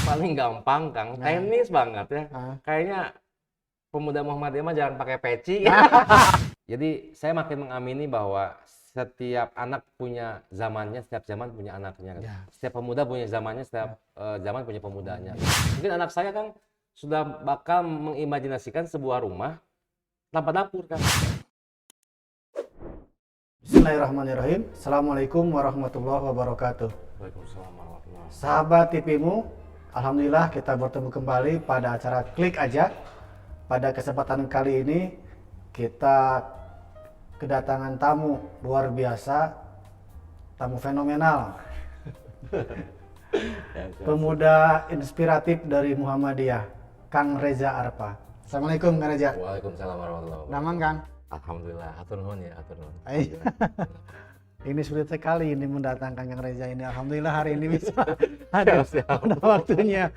paling gampang, Kang, teknis banget ya. Kayaknya pemuda Muhammadiyah mah jangan pakai peci. Jadi saya makin mengamini bahwa setiap anak punya zamannya, setiap zaman punya anaknya. Ya. Setiap pemuda punya zamannya, setiap zaman punya pemudanya. Mungkin anak saya, Kang, sudah bakal mengimajinasikan sebuah rumah tanpa dapur, Kang. Bismillahirrahmanirrahim. Assalamualaikum warahmatullahi wabarakatuh. Waalaikumsalam warahmatullahi wabarakatuh. Sahabat TVmu, alhamdulillah kita bertemu kembali pada acara Klik Aja. Pada kesempatan kali ini kita kedatangan tamu luar biasa, tamu fenomenal, pemuda inspiratif dari Muhammadiyah, Kang Reza Arpa. Assalamualaikum Kang Reza. Waalaikumsalam warahmatullahi wabarakatuh. Namang Kang. Alhamdulillah, hatur nuhun ya, hatur nuhun. Ini sulit sekali ini mendatangkan Kang Reza ini. Alhamdulillah hari ini bisa Siap. ada waktunya.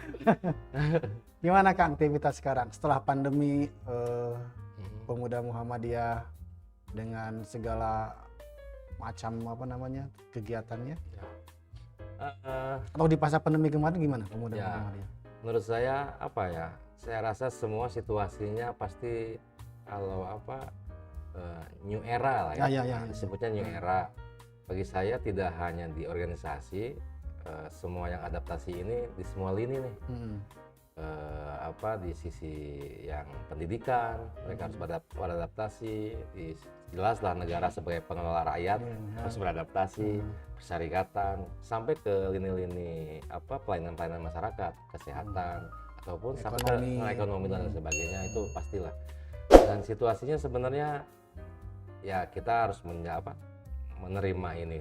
Gimana Kang aktivitas sekarang setelah pandemi, pemuda Muhammadiyah dengan segala macam kegiatannya? Atau di masa pandemi kemarin gimana pemuda Muhammadiyah? Menurut saya saya rasa semua situasinya pasti kalau new era lah ya. Disebutnya new era. Bagi saya tidak hanya di organisasi, semua yang adaptasi ini di semua lini nih. Di sisi yang pendidikan mereka harus beradaptasi, jelaslah negara sebagai pengelola rakyat harus beradaptasi, persyarikatan sampai ke lini-lini pelayanan masyarakat, kesehatan ataupun sampai ke ekonomi dan sebagainya, itu pastilah. Dan situasinya sebenarnya ya kita harus menerima ini,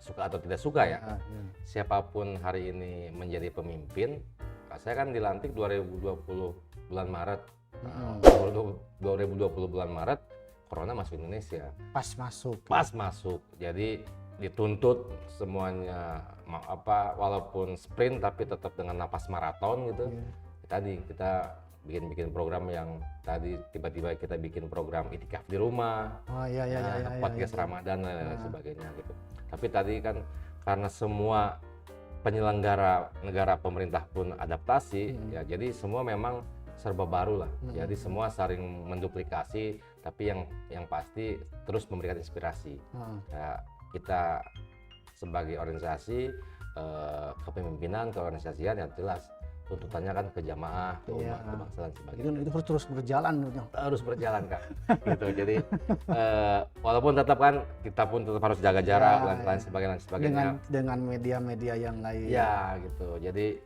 suka atau tidak suka ya. Siapapun hari ini menjadi pemimpin. Saya kan dilantik 2020 bulan Maret. 2020 bulan Maret, Corona masuk Indonesia. Pas masuk. Jadi dituntut semuanya walaupun sprint tapi tetap dengan napas maraton gitu. Tadi kita bikin program yang tadi tiba-tiba kita bikin program itikaf di rumah. Podcast Ramadan dan lain-lain sebagainya gitu. Tapi tadi kan karena semua penyelenggara negara pemerintah pun adaptasi, ya jadi semua memang serba baru lah. Jadi semua saling menduplikasi, tapi yang pasti terus memberikan inspirasi. Ya, kita sebagai organisasi kepemimpinan, keorganisasian yang jelas tuntutannya kan ke jamaah, ke umat, ke bangsa dan sebagainya. Itu harus terus berjalan. Harus berjalan Kak. Gitu. Jadi walaupun tetap kan kita pun tetap harus jaga jarak dan lain sebagainya. Dengan media-media yang lain. Ya gitu. Jadi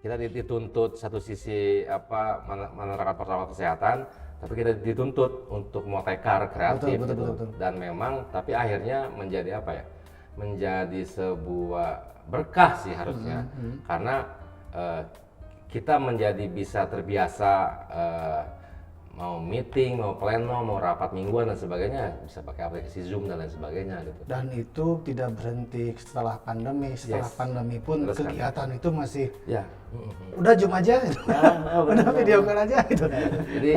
kita dituntut satu sisi menerapkan protokol kesehatan, tapi kita dituntut untuk motekar kreatif. Betul. Dan memang tapi akhirnya menjadi menjadi sebuah berkah sih harusnya, karena kita menjadi bisa terbiasa mau meeting, mau pleno, mau rapat mingguan dan sebagainya bisa pakai aplikasi Zoom dan lain sebagainya gitu. Dan itu tidak berhenti setelah pandemi. Setelah pandemi pun terus kegiatan itu masih udah Zoom aja, udah video call aja gitu. Jadi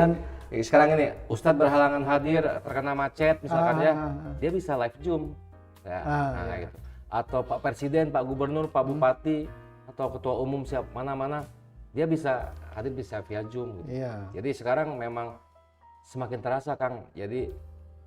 sekarang ini Ustadz berhalangan hadir, terkena macet misalkan dia bisa live Zoom. Gitu. Atau Pak Presiden, Pak Gubernur, Pak Bupati, atau Ketua Umum mana-mana, dia bisa hadir bisa via Zoom gitu. Jadi sekarang memang semakin terasa Kang, jadi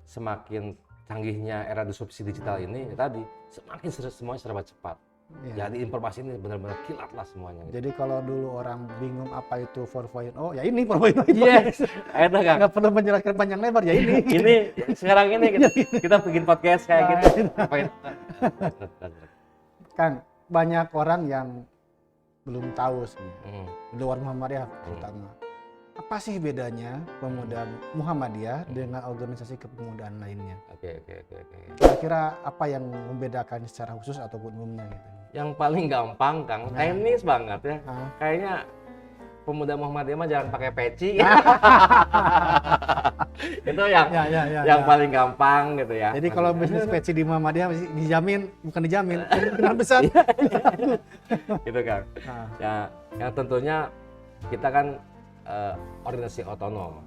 semakin canggihnya era disrupsi digital ini tadi, semakin semuanya serba cepat. Jadi informasi ini benar-benar kilat lah semuanya. Jadi kalau dulu orang bingung apa itu 4.0, ya ini 4.0. Yes, itu Kang. Nggak perlu menjelaskan panjang lebar ya ini. Ini sekarang ini kita bikin podcast kayak gitu. Kang, banyak orang yang belum tahu sebenarnya di luar Muhammadiyah terutama. Apa sih bedanya pemuda Muhammadiyah dengan organisasi kepemudaan lainnya? Oke. Kira-kira apa yang membedakan secara khusus ataupun umumnya gitu? Yang paling gampang Kang, teknis banget ya. Kayaknya pemuda Muhammadiyah mah jangan pakai peci. Itu yang paling gampang gitu ya. Jadi kalau bisnis peci di Muhammadiyah bukan dijamin, kemungkinan besar. Gitu Kang. Ya, yang tentunya kita kan organisasi otonom,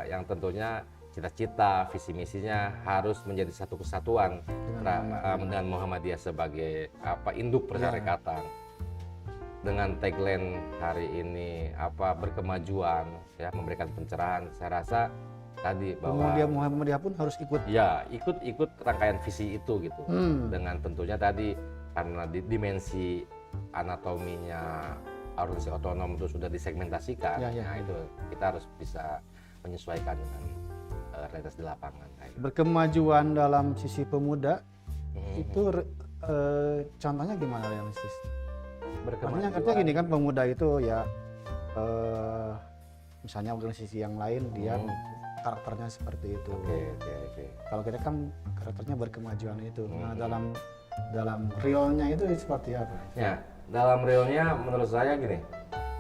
yang tentunya cita-cita, visi misinya harus menjadi satu kesatuan dengan Muhammadiyah sebagai induk persyarikatan. Dengan tagline hari ini berkemajuan, ya, memberikan pencerahan. Saya rasa tadi bahwa Pemuda Muhammadiyah pun harus ikut. Ya, ikut rangkaian visi itu gitu. Dengan tentunya tadi karena dimensi anatominya organisasi otonom itu sudah disegmentasikan. Nah, itu kita harus bisa menyesuaikan dengan realitas di lapangan. Berkemajuan dalam sisi pemuda itu contohnya gimana realistis? Artinya gini kan, pemuda itu ya misalnya organisasi yang lain dia karakternya seperti itu. Oke. Kalau kita kan karakternya berkemajuan itu. Nah, dalam realnya itu seperti apa? Ya, dalam realnya menurut saya gini.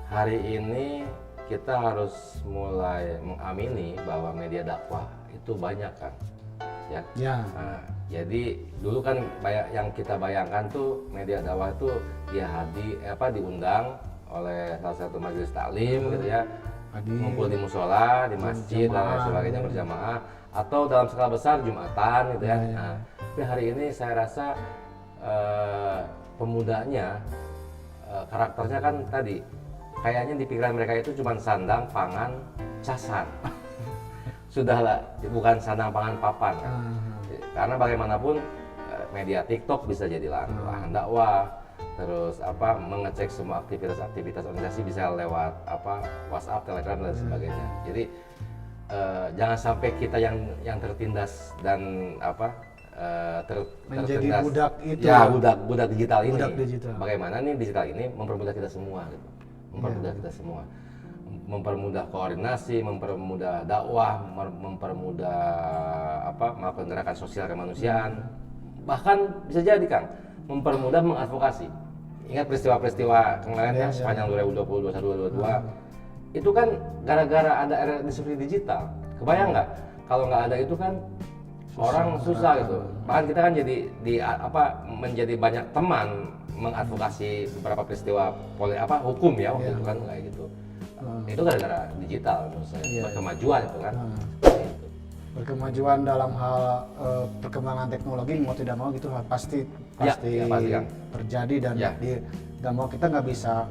Hari ini kita harus mulai mengamini bahwa media dakwah itu banyak kan. Ya. Nah, jadi dulu kan yang kita bayangkan tuh media dakwah tuh diundang oleh salah satu majelis taklim gitu ya. Ngumpul di musola, di masjid dan lain sebagainya berjamaah, atau dalam skala besar Jumatan gitu ya. Nah, tapi hari ini saya rasa pemudanya karakternya kan tadi kayaknya di pikiran mereka itu cuma sandang, pangan, casan. Sudahlah, bukan sandang, pangan, papan kan. Karena bagaimanapun media TikTok bisa jadi lahan dakwah. Terus mengecek semua aktivitas organisasi bisa lewat WhatsApp, Telegram dan sebagainya. Jadi jangan sampai kita yang tertindas dan menjadi budak itu. Ya, budak digital ini. Budak digital. Bagaimana nih digital ini mempermudah kita semua gitu. Mempermudah kita semua. Mempermudah koordinasi, mempermudah dakwah, mempermudah melakukan gerakan sosial kemanusiaan. Bahkan bisa jadi Kang, mempermudah mengadvokasi. Ingat peristiwa-peristiwa kemarin yang sepanjang 2020, 2021, 2022 itu kan gara-gara ada era disrupsi digital. Kebayang nggak kalau nggak ada itu kan orang susah gitu. Bahkan kita kan jadi menjadi banyak teman mengadvokasi beberapa peristiwa hukum ya waktu itu kan kayak gitu. Itu gara-gara digital menurut saya. Berkemajuan itu kan. Berkemajuan dalam hal perkembangan teknologi mau tidak mau gitu pasti kan terjadi dan mau kita nggak bisa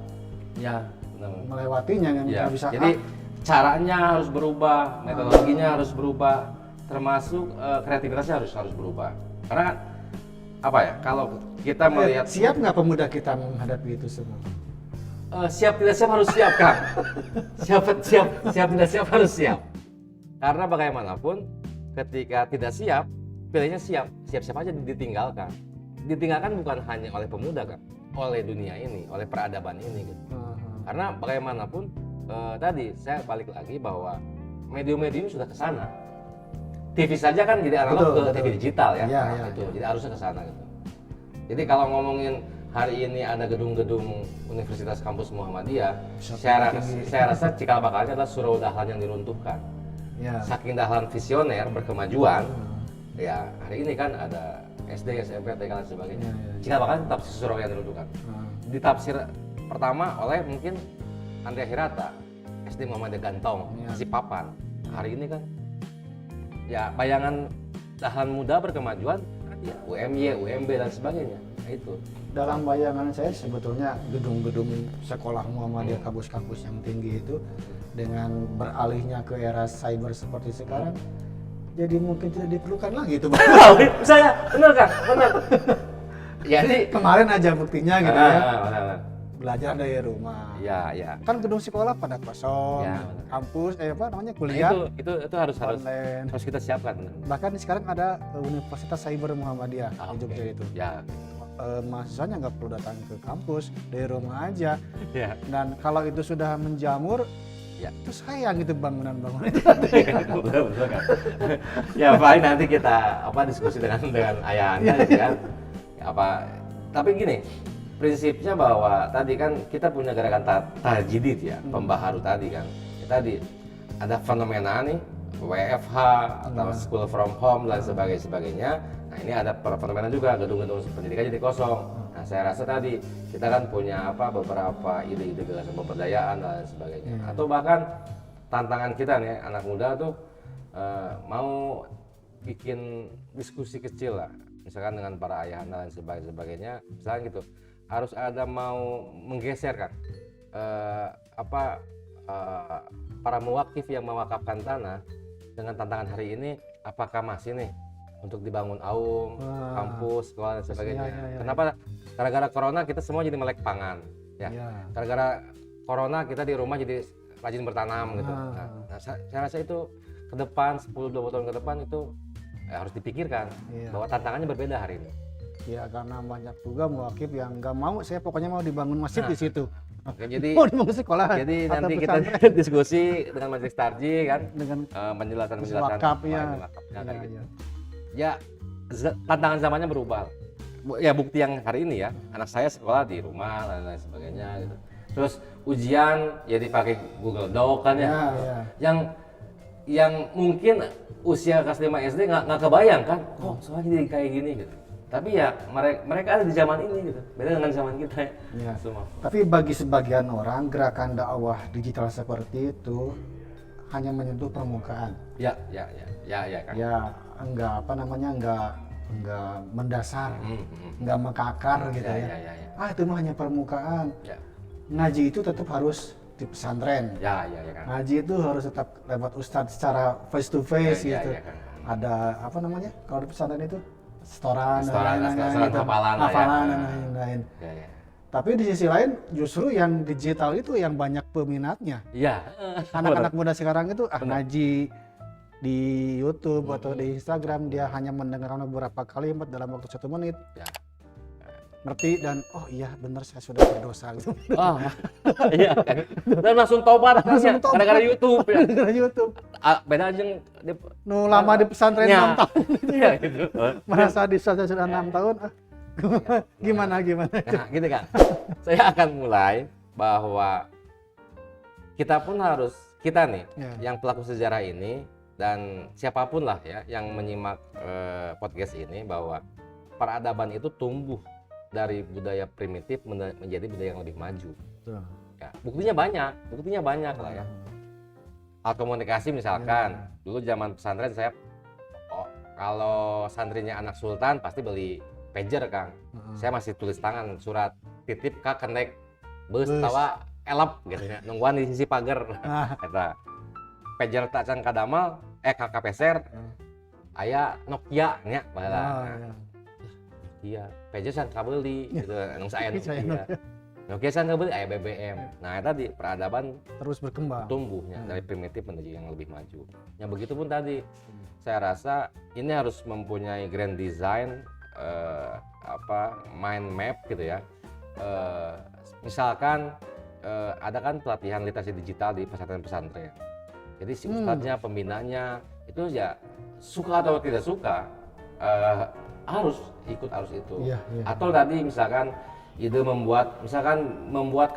melewatinya, nggak bisa. Jadi caranya harus berubah, metodologinya harus berubah, termasuk kreativitasnya harus berubah. Karena kalau kita melihat siap nggak pemuda kita menghadapi itu semua? Siap tidak siap harus siap Kang. siap tidak siap harus siap. Karena bagaimanapun ketika tidak siap, pilihnya siap aja ditinggalkan. Ditinggalkan bukan hanya oleh pemuda kan, oleh dunia ini, oleh peradaban ini gitu. Karena bagaimanapun tadi saya balik lagi bahwa medium-medium sudah ke sana. TV saja kan jadi analog ke TV digital ya. Jadi harusnya ke sana gitu. Jadi kalau ngomongin hari ini ada gedung-gedung Universitas Kampus Muhammadiyah, saya rasa cikal bakalnya adalah surau dahlan yang diruntuhkan. Saking dahlan visioner berkemajuan, ya hari ini kan ada SD, SMP, TK dan sebagainya. Cikal bakalnya tetap surau yang diruntuhkan. Ditafsir pertama oleh mungkin Andrea Hirata, SD Muhammadiyah Gantong, si Papan. Hari ini kan, ya bayangan dahlan muda berkemajuan, ya UMY, UMB dan sebagainya. Itu. Dalam bayangan saya sebetulnya gedung-gedung sekolah Muhammadiyah kampus-kampus yang tinggi itu dengan beralihnya ke era cyber seperti sekarang, jadi mungkin tidak diperlukan lagi itu. Saya benar kan, benar. Jadi kemarin aja buktinya gitu ya. Belajar dari rumah. Ya. Kan gedung sekolah pada kosong, kampus kuliah. Itu harus kita siapkan. Bahkan sekarang ada Universitas Cyber Muhammadiyah di Jogja itu. Ya. Mahasiswanya nggak perlu datang ke kampus, dari rumah aja. Dan kalau itu sudah menjamur, itu sayang gitu bangunan-bangunan itu. Betul kan. Ya paling nanti kita diskusi dengan ayah Anda gitu kan. Tapi gini, prinsipnya bahwa tadi kan kita punya gerakan tajdid ya, pembaharu tadi kan. Tadi ada fenomena nih WFH atau school from home dan sebagainya. Nah ini ada fenomena juga gedung-gedung pendidikan jadi kosong. Nah saya rasa tadi kita kan punya beberapa ide-ide gagasan pemberdayaan dan sebagainya. Atau bahkan tantangan kita nih anak muda tuh mau bikin diskusi kecil lah, misalkan dengan para ayahanda dan sebagainya, misalkan gitu, harus ada mau menggeser kan para muwakif yang mewakafkan tanah dengan tantangan hari ini, apakah masih nih untuk dibangun aum, kampus, sekolah dan sebagainya. Kenapa? Gara-gara corona kita semua jadi melek pangan, ya. Gara-gara corona kita di rumah jadi rajin bertanam gitu. Nah, saya rasa itu ke depan 10-20 tahun ke depan itu harus dipikirkan bahwa tantangannya berbeda hari ini. Ya, karena banyak juga muwakif yang nggak mau, saya pokoknya mau dibangun masjid di situ. Oke, jadi mau dibangun sekolah. Jadi nanti kita diskusi dengan Majelis Tarjih kan, dengan penjelasan wakafnya kayak gitu. Ya, tantangan zamannya berubah. Ya bukti yang hari ini ya, anak saya sekolah di rumah dan lain sebagainya gitu. Terus ujian ya dipakai Google Doc kan ya. Yang mungkin usia kelas 5 SD nggak kebayang kan, kok soalnya jadi kayak gini gitu. Tapi ya mereka ada di zaman ini gitu, beda dengan zaman kita ya. Semua. Tapi bagi sebagian orang gerakan dakwah digital seperti itu hanya menyentuh permukaan. Ya kan. Ya enggak enggak mendasar, enggak mengakar gitu ya. Itu mah hanya permukaan. Ngaji itu tetap harus di pesantren. Ya kan. Ngaji itu harus tetap lewat ustadz secara face to face gitu. Kan. Ada apa namanya kalau di pesantren itu setoran hafalan dan lain-lain. Tapi di sisi lain justru yang digital itu yang banyak peminatnya. Iya. Anak-anak muda sekarang itu ngaji di YouTube atau di Instagram, dia hanya mendengarkan beberapa kalimat dalam waktu 1 menit. Ngerti dan oh iya benar saya sudah berdosa gitu. Iya kan. Dan langsung tobat gara-gara YouTube ya. Gara-gara YouTube. Beda aja lama di pesantren 6 tahun. Iya gitu. Merasa di pesantren sudah 6 tahun. Gimana? Nah, gitu kan. Saya akan mulai bahwa kita pun harus, kita nih yang pelaku sejarah ini dan siapapun lah ya yang menyimak podcast ini, bahwa peradaban itu tumbuh dari budaya primitif menjadi budaya yang lebih maju. Ya, buktinya banyak lah ya. Alat komunikasi misalkan, dulu zaman pesantren saya, kalau santrinya anak sultan pasti beli pager Kang. Saya masih tulis tangan surat titip ka kenek beus tawa elap gitu ya, nungguan di sisi pagar. Eta pager tak can kadamel ka peser aya Nokia nya baheula. Iya, pager san kabeli gitu, anu saya Nokia san kabeli aya BBM. Nah, tadi peradaban terus berkembang, tumbuhnya dari primitif menuju yang lebih maju. Ya begitupun tadi, saya rasa ini harus mempunyai grand design, mind map gitu ya. Misalkan ada kan pelatihan literasi digital di pesantren-pesantren. Jadi si ustadznya, pembinanya itu ya suka atau tidak suka harus ikut itu. Atau tadi misalkan ide membuat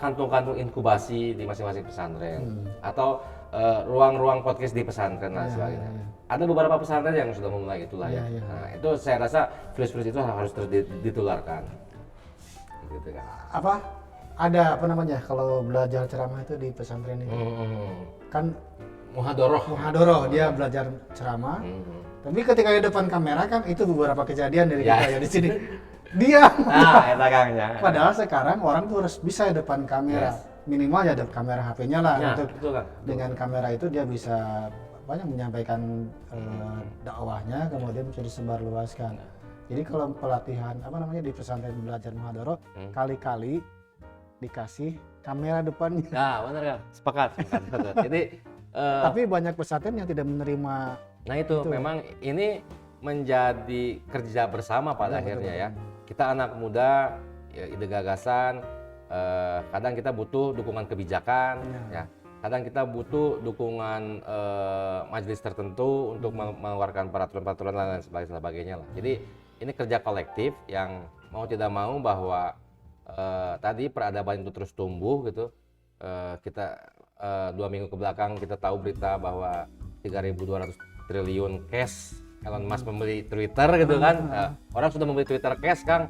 kantung-kantung inkubasi di masing-masing pesantren, atau ruang-ruang podcast di pesantren dan sebagainya. Ada beberapa pesantren yang sudah memulai itulah ya. Nah, itu saya rasa virus-virus itu harus terus ditularkan. Gitu kan. Ada kalau belajar ceramah itu di pesantren itu. Kan Muhadoroh dia belajar ceramah. Tapi ketika di depan kamera kan itu beberapa kejadian dari kita ya di sini. Dia. Padahal sekarang orang tuh harus bisa di depan kamera. Minimal ya ada kamera HP-nya lah untuk dengan kamera itu dia bisa menyampaikan dakwahnya, kemudian bisa disebarluaskan. Jadi kalau pelatihan di pesantren belajar Muhadoroh kali-kali dikasih kamera depannya. Nah, benar kan? Sepakat. Jadi tapi banyak pesantren yang tidak menerima. Nah itu memang ini menjadi kerja bersama pada akhirnya ya. Kita anak muda, ide gagasan, kadang kita butuh dukungan kebijakan, ya. Kadang kita butuh dukungan majelis tertentu untuk mengeluarkan peraturan-peraturan dan sebagainya lah. Jadi ini kerja kolektif yang mau tidak mau bahwa tadi peradaban itu terus tumbuh gitu. Kita 2 minggu ke belakang kita tahu berita bahwa 3.200 triliun cash Elon Musk membeli Twitter gitu kan. Orang sudah membeli Twitter cash Kang,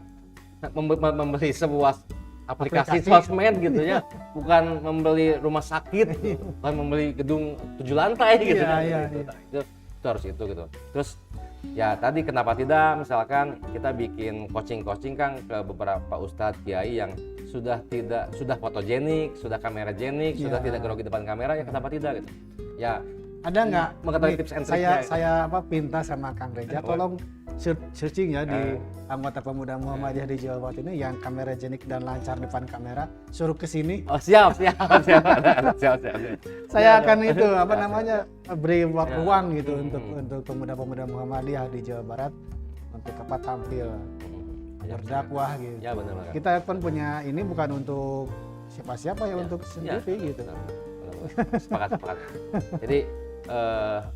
membeli sebuah aplikasi sosmed gitu ya, bukan membeli rumah sakit, bukan membeli gedung 7 lantai gitu. itu harus itu gitu. Terus ya tadi kenapa tidak misalkan kita bikin coaching kan ke beberapa ustadz kiai yang sudah fotogenik, sudah kameragenik, sudah tidak grogi depan kamera, ya kenapa tidak gitu. Ya ada nggak mengetahui tips and triknya. Saya pinta sama Kang Reza, tolong searching ya di anggota pemuda Muhammadiyah di Jawa Barat ini yang kameragenik dan lancar depan kamera, suruh ke sini. Oh siap. Saya akan itu beri ruang gitu untuk pemuda-pemuda Muhammadiyah di Jawa Barat untuk tampil berdakwah gitu. Ya benar. Kita pun punya ini bukan untuk siapa-siapa ya, untuk sendiri gitu. Sepakat. Jadi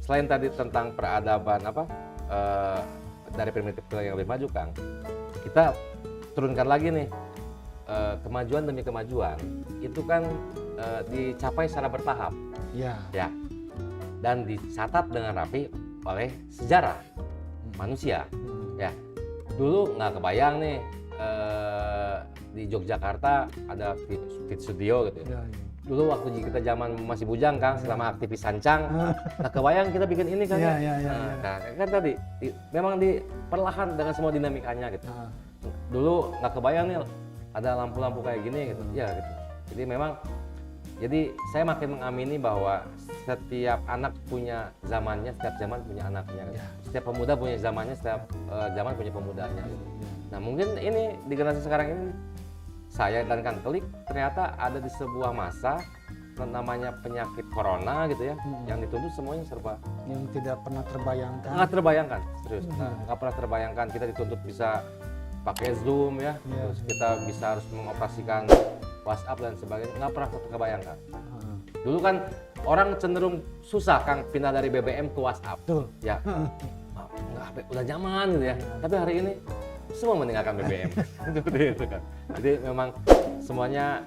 selain tadi tentang peradaban dari primitif ke yang lebih maju, Kang, kita turunkan lagi nih kemajuan demi kemajuan itu kan dicapai secara bertahap. Ya. Dan dicatat dengan rapi oleh sejarah manusia. Ya. Dulu nggak kebayang nih di Yogyakarta ada fit studio gitu ya. Dulu waktu kita zaman masih bujang, Kang, selama aktivis Sancang, nggak kebayang kita bikin ini kan. Nah, kan tadi memang perlahan dengan semua dinamikanya gitu. Dulu nggak kebayang nih ada lampu-lampu kayak gini gitu. Ya gitu. Jadi memang saya makin mengamini bahwa setiap anak punya zamannya, setiap zaman punya anaknya. Gitu. Setiap pemuda punya zamannya, setiap zaman punya pemudanya. Gitu. Nah mungkin ini di generasi sekarang ini saya dan Kang Klik ternyata ada di sebuah masa namanya penyakit corona gitu ya, yang dituntut semuanya serba yang tidak pernah terbayangkan. Nggak terbayangkan, serius. Nggak pernah terbayangkan kita dituntut bisa pakai Zoom ya, terus kita bisa harus mengoperasikan WhatsApp dan sebagainya, nggak pernah terbayangkan. Dulu kan orang cenderung susah, Kang, pindah dari BBM ke WhatsApp. Ya, udah nyaman gitu ya. Tapi hari ini semua meninggalkan BBM. Seperti itu kan. Jadi memang semuanya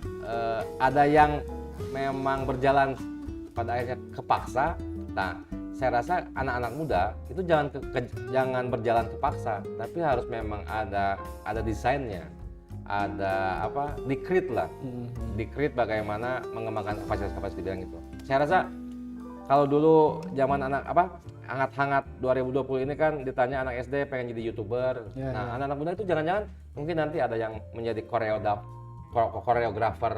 ada yang memang berjalan pada akhirnya kepaksa. Nah, saya rasa anak-anak muda itu jangan berjalan kepaksa, tapi harus memang ada desainnya. Ada di-create lah. Di-create bagaimana mengembangkan kapasitas di bidang itu. Saya rasa kalau dulu zaman hangat-hangat 2020 ini kan ditanya anak SD pengen jadi YouTuber. Anak-anak muda itu jangan-jangan mungkin nanti ada yang menjadi koreografer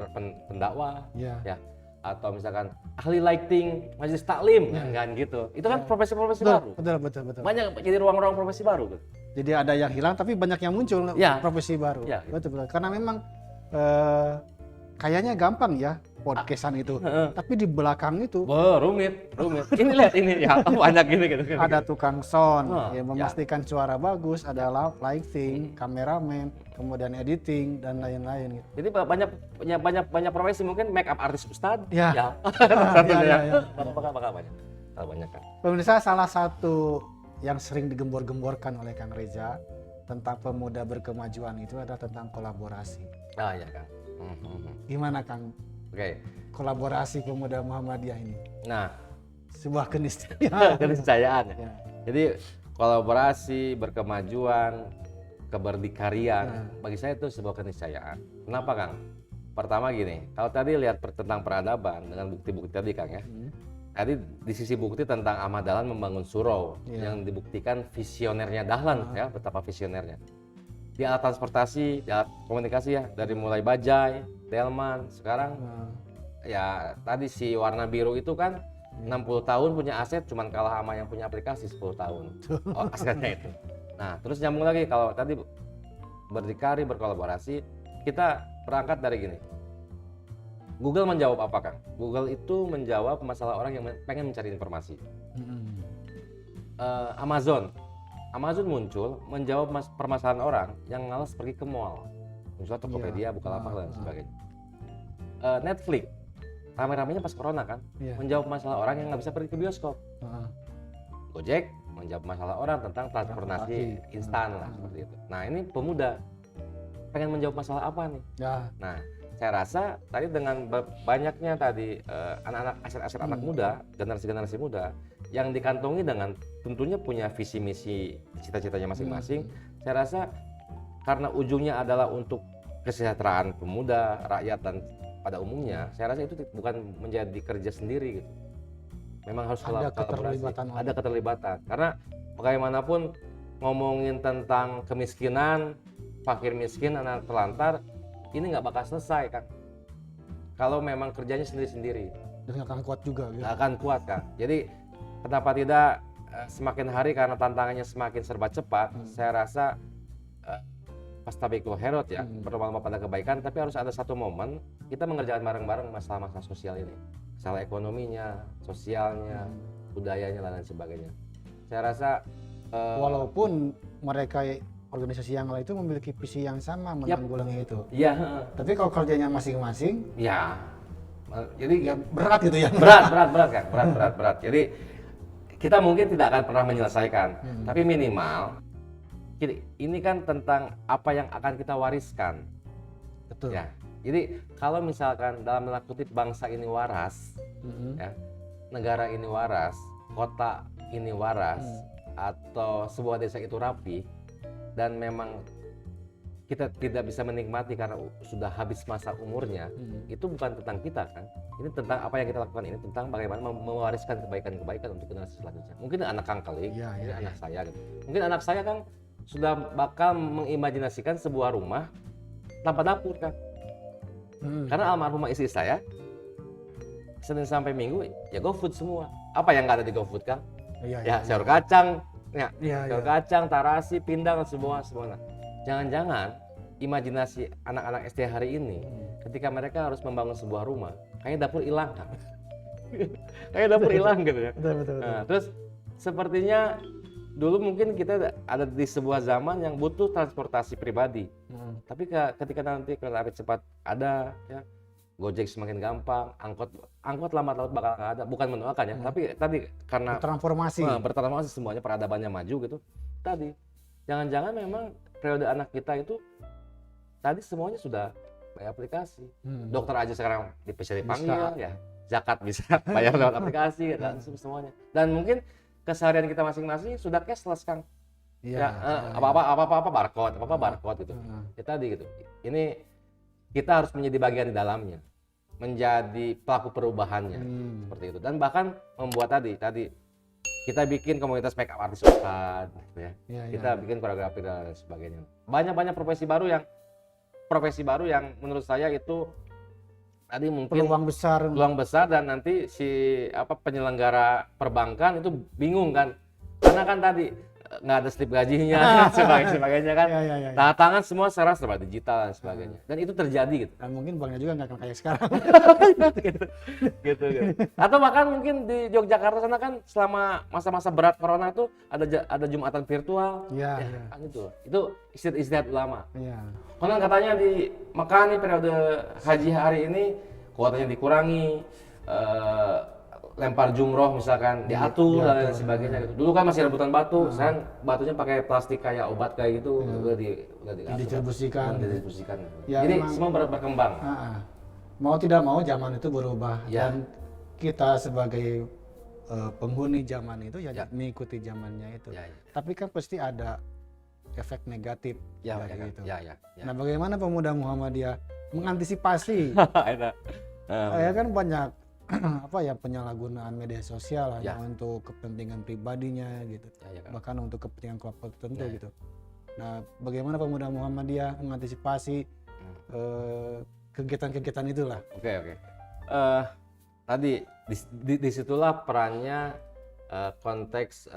pendakwah, ya, atau misalkan ahli lighting majelis taklim, kan gitu. Itu kan profesi-profesi baru. Betul. Banyak jadi ruang-ruang profesi baru. Jadi ada yang hilang tapi banyak yang muncul profesi baru. Betul. Karena memang kayaknya gampang ya podcastan itu, tapi di belakang itu rumit. Ini lihat ini ya, banyak gini gitu. Ada tukang sound yang memastikan suara bagus, ada lighting, kameramen, kemudian editing dan lain-lain gitu. Jadi banyak profesi, mungkin make up artis ustad. Ya. Bakal banyak. Kalau banyak kan. Pemirsa, salah satu yang sering digembor-gemborkan oleh Kang Reza tentang pemuda berkemajuan itu adalah tentang kolaborasi. Iya, Kang. Gimana, Kang? Oke. Kolaborasi pemuda Muhammadiyah ini. Nah, sebuah keniscayaan. Keniscayaan ya. Jadi kolaborasi, berkemajuan, keberdikarian, bagi saya itu sebuah keniscayaan. Kenapa, Kang? Pertama gini, kalau tadi lihat tentang peradaban dengan bukti-bukti tadi, Kang ya. Tadi di sisi bukti tentang Ahmad Dahlan membangun surau, yang dibuktikan visionernya Dahlan ya, betapa visionernya. Di alat transportasi, di alat komunikasi ya, dari mulai Bajai, Delman, sekarang ya tadi si warna biru itu kan 60 tahun punya aset, cuman kalah sama yang punya aplikasi 10 tahun. Asetnya itu. Nah, terus nyambung lagi kalau tadi berdikari, berkolaborasi, kita berangkat dari gini. Google menjawab apa, Kang? Google itu menjawab masalah orang yang pengen mencari informasi. Amazon muncul menjawab permasalahan orang yang malas pergi ke mall. Misalnya Tokopedia, Bukalapak dan sebagainya. Netflix, rame-ramenya pas corona kan, menjawab masalah orang yang nggak bisa pergi ke bioskop. Gojek menjawab masalah orang tentang transportasi instan lah, seperti itu. Nah, ini pemuda pengen menjawab masalah apa nih? Nah, saya rasa tadi dengan banyaknya tadi anak-anak aset-aset anak muda, generasi-generasi muda yang dikantongi dengan tentunya punya visi misi cita-citanya masing-masing. Saya rasa karena ujungnya adalah untuk kesejahteraan pemuda, rakyat dan pada umumnya, saya rasa itu bukan menjadi kerja sendiri gitu. memang harus ada kolaborasi. keterlibatan Ada keterlibatan. Karena bagaimanapun ngomongin tentang kemiskinan, fakir miskin, anak terlantar, ini nggak bakal selesai kan. Kalau memang kerjanya sendiri-sendiri. dan nggak akan kuat juga gitu. Nggak akan kuat kan. Jadi kenapa tidak semakin hari karena tantangannya semakin serba cepat, saya rasa Fastabiqul Khairat ya, berlomba-lomba pada kebaikan, tapi harus ada satu momen kita mengerjakan bareng-bareng masalah-masalah sosial ini. Masalah ekonominya, sosialnya, budayanya, dan lain sebagainya. Saya rasa Walaupun mereka organisasi yang lain itu memiliki visi yang sama menanggulangi itu. iya, Tapi kalau kerjanya masing-masing, ya. Jadi ya berat gitu ya. berat kan, berat. Jadi kita mungkin tidak akan pernah menyelesaikan, tapi minimal ini kan tentang apa yang akan kita wariskan. Betul. Ya. Jadi kalau misalkan dalam tanda kutip bangsa ini waras, ya, negara ini waras, kota ini waras, atau sebuah desa itu rapi, dan memang kita tidak bisa menikmati karena sudah habis masa umurnya, itu bukan tentang kita kan. Ini tentang apa yang kita lakukan, ini tentang bagaimana mewariskan kebaikan-kebaikan untuk generasi selanjutnya. Mungkin anak Kang Keling, mungkin anak saya gitu. Mungkin anak saya kan sudah bakal mengimajinasikan sebuah rumah tanpa dapur kan. Karena almarhumah istri saya Senin sampai Minggu ya GoFood semua. Apa yang nggak ada di GoFood kan? Ya sayur kacang, sayur kacang, tarasi, pindang, semua. Nah, jangan-jangan imajinasi anak-anak SD hari ini ketika mereka harus membangun sebuah rumah, kayaknya dapur hilang kan? Kayak dapur hilang gitu ya. Betul. Nah, terus sepertinya dulu mungkin kita ada di sebuah zaman yang butuh transportasi pribadi. Tapi ketika nanti kereta api cepat ada, ya, Gojek semakin gampang, angkot lambat laut bakal nggak ada. Bukan menolakkan ya, tapi tadi karena bertransformasi semuanya, peradabannya maju gitu. Tadi jangan-jangan memang periode anak kita itu tadi semuanya sudah bayar aplikasi. Dokter aja sekarang bisa dipanggil ya, zakat bisa bayar lewat aplikasi dan semuanya. Dan mungkin keseharian kita masing-masing sudah cashless Kang. Apa-apa barcode gitu. Ya tadi gitu. Ini kita harus menjadi bagian di dalamnya, menjadi pelaku perubahannya seperti itu. Dan bahkan membuat tadi kita bikin komunitas make up artis Ustad, gitu ya. Kita bikin koreografi dan sebagainya. Banyak profesi baru yang menurut saya itu tadi mungkin peluang besar dan nanti si penyelenggara perbankan itu bingung kan, karena kan tadi nggak ada slip gajinya sebagainya kan, tanda tangan semua sekarang serba digital dan sebagainya, dan itu terjadi gitu. Dan mungkin banknya juga nggak akan kayak sekarang. gitu. Atau bahkan mungkin di Yogyakarta sana kan selama masa-masa berat corona itu ada jumatan virtual, kan itu istihad ulama. Konon katanya di Mekah nih periode haji hari ini kuotanya dikurangi, lempar jumroh misalkan diatur dan lain sebagainya gitu. Dulu kan masih rebutan batu, sekarang batunya pakai plastik kayak obat kayak gitu, udah didistribusikan. Ya, jadi semua berkembang. Mau tidak mau zaman itu berubah, dan kita sebagai penghuni zaman itu mengikuti zamannya itu. Tapi kan pasti ada efek negatif dari itu. Nah, bagaimana pemuda Muhammadiyah mengantisipasi? Ya kan banyak penyalahgunaan media sosial hanya untuk kepentingan pribadinya gitu, bahkan untuk kepentingan kelompok tertentu gitu. Nah, bagaimana pemuda Muhammadiyah mengantisipasi kegiatan-kegiatan itulah? Oke. Tadi disitulah perannya konteks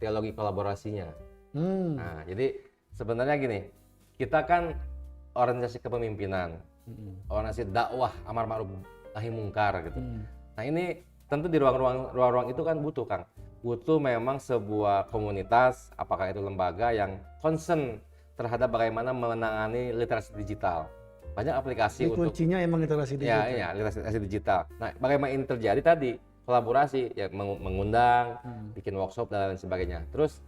teologi kolaborasinya. Nah, jadi sebenarnya gini, kita kan organisasi kepemimpinan, organisasi dakwah amar ma'ruf nahi mungkar gitu. Nah, ini tentu di ruang-ruang itu kan butuh Kang, butuh memang sebuah komunitas, apakah itu lembaga yang concern terhadap bagaimana menangani literasi digital. Banyak aplikasi untuk kuncinya emang literasi digital. Ya, literasi digital. Nah, bagaimana ini terjadi tadi? Kolaborasi, ya mengundang, bikin workshop dan lain sebagainya. Terus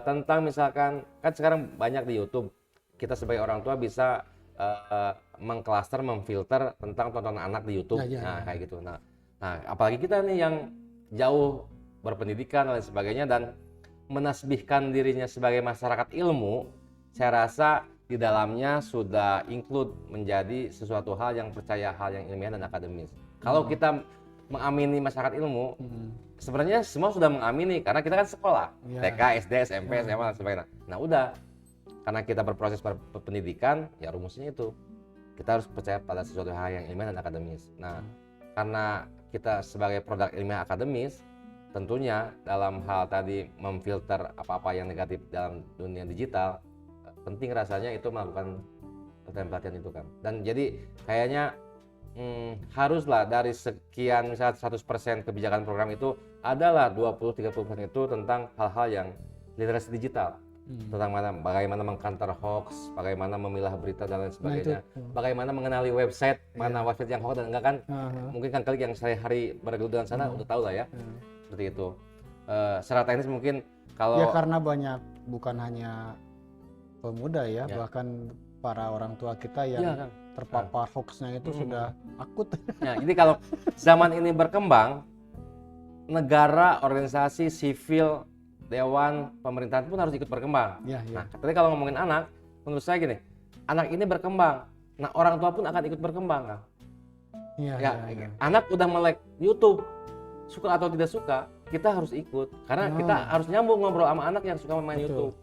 tentang misalkan kan sekarang banyak di YouTube, kita sebagai orang tua bisa mengklaster, memfilter tentang tontonan anak di YouTube, kayak gitu. Nah, apalagi kita nih yang jauh berpendidikan dan lain sebagainya dan menasbihkan dirinya sebagai masyarakat ilmu, saya rasa di dalamnya sudah include menjadi sesuatu hal yang percaya hal yang ilmiah dan akademis. Kalau kita mengamini masyarakat ilmu, sebenarnya semua sudah mengamini karena kita kan sekolah, TK, SD, SMP, SMA dan sebagainya. Nah udah, karena kita berproses pendidikan, ya rumusnya itu kita harus percaya pada sesuatu hal yang ilmiah dan akademis. Nah karena kita sebagai produk ilmiah akademis, tentunya dalam hal tadi memfilter apa-apa yang negatif dalam dunia digital, penting rasanya itu melakukan pelatihan itu kan. Dan jadi kayaknya haruslah dari sekian misalnya 100% kebijakan program itu adalah 20-30% itu tentang hal-hal yang literasi digital, tentang bagaimana mengcounter hoax, bagaimana memilah berita dan lain sebagainya, bagaimana mengenali website, mana website yang hoax dan enggak kan. Mungkin kan kalian yang sehari-hari bergelut dengan sana udah tahu lah ya, seperti itu. Secara teknis mungkin kalau ya karena banyak, bukan hanya pemuda ya, bahkan para orang tua kita yang terpapar hoaxnya itu sudah akut. Ya, jadi kalau zaman ini berkembang, negara, organisasi, sivil, dewan, pemerintahan pun harus ikut berkembang. Nah, tapi kalau ngomongin anak, menurut saya gini, anak ini berkembang, nah orang tua pun akan ikut berkembang kan. Anak udah melek YouTube, suka atau tidak suka, kita harus ikut, karena kita harus nyambung ngobrol sama anak yang suka main YouTube.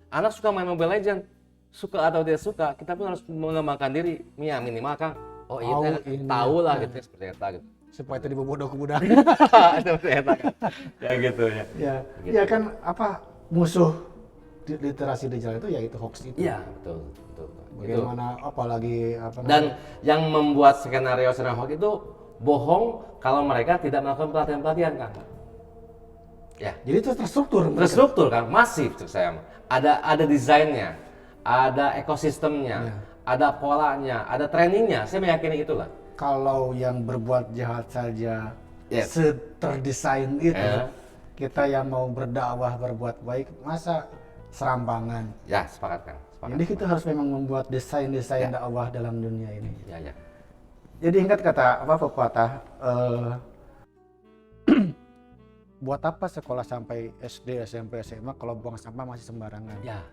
Anak suka main Mobile Legends, suka atau tidak suka, kita pun harus mengembangkan diri, minimal kan. Oh iya, tahu lah gitu, seperti itu gitu. Supaya itu dibobodoh ke budak. Seperti itu kan. Ya gitu ya. Gitu. Ya kan apa musuh literasi digital itu yaitu hoax itu. Iya, betul. Bagaimana apalagi apa dan yang membuat skenario hoax itu bohong kalau mereka tidak melakukan pelatihan kan. Ya. Jadi itu terstruktur kan, masif tuh saya. Ada desainnya, ada ekosistemnya, ada polanya, ada trainingnya. Saya meyakini itulah. Kalau yang berbuat jahat saja terdesain itu, kita yang mau berdakwah berbuat baik, masa serampangan? Ya, sepakat kan. Jadi kita harus memang membuat desain dakwah dalam dunia ini. Ya. Jadi ingat kata pepatah, buat apa sekolah sampai SD, SMP, SMA kalau buang sampah masih sembarangan? Ya.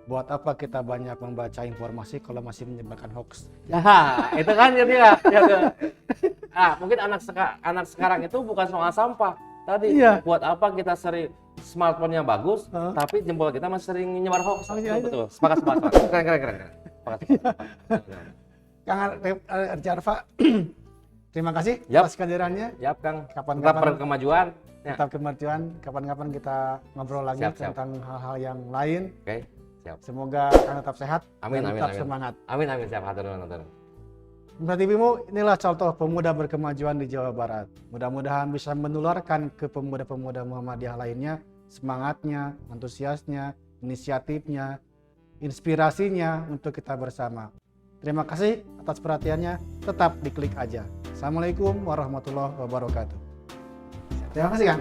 Buat apa kita banyak membaca informasi kalau masih menyebarkan hoax? Ya, itu kan jadi ya. Mungkin anak sekarang itu bukan soal sampah. Tadi buat apa kita sering smartphone-nya bagus, tapi jempol kita masih sering nyebar hoax. Betul. Sepakat. Keren. Sepakat. Kang Arjarfa, terima kasih atas kehadirannya. Yap, Kang. Kapan-kapan tetap berkemajuan. Tetap kemajuan. Kapan-kapan kita ngobrol lagi tentang hal-hal yang lain. Oke. Siap. Semoga Kang tetap sehat. Amin. Tetap semangat. Amin. Siap. Hatur. TVmu, inilah contoh pemuda berkemajuan di Jawa Barat. Mudah-mudahan bisa menularkan ke pemuda-pemuda Muhammadiyah lainnya semangatnya, antusiasnya, inisiatifnya, inspirasinya untuk kita bersama. Terima kasih atas perhatiannya. Tetap diklik aja. Assalamualaikum warahmatullahi wabarakatuh. Terima kasih, Kang.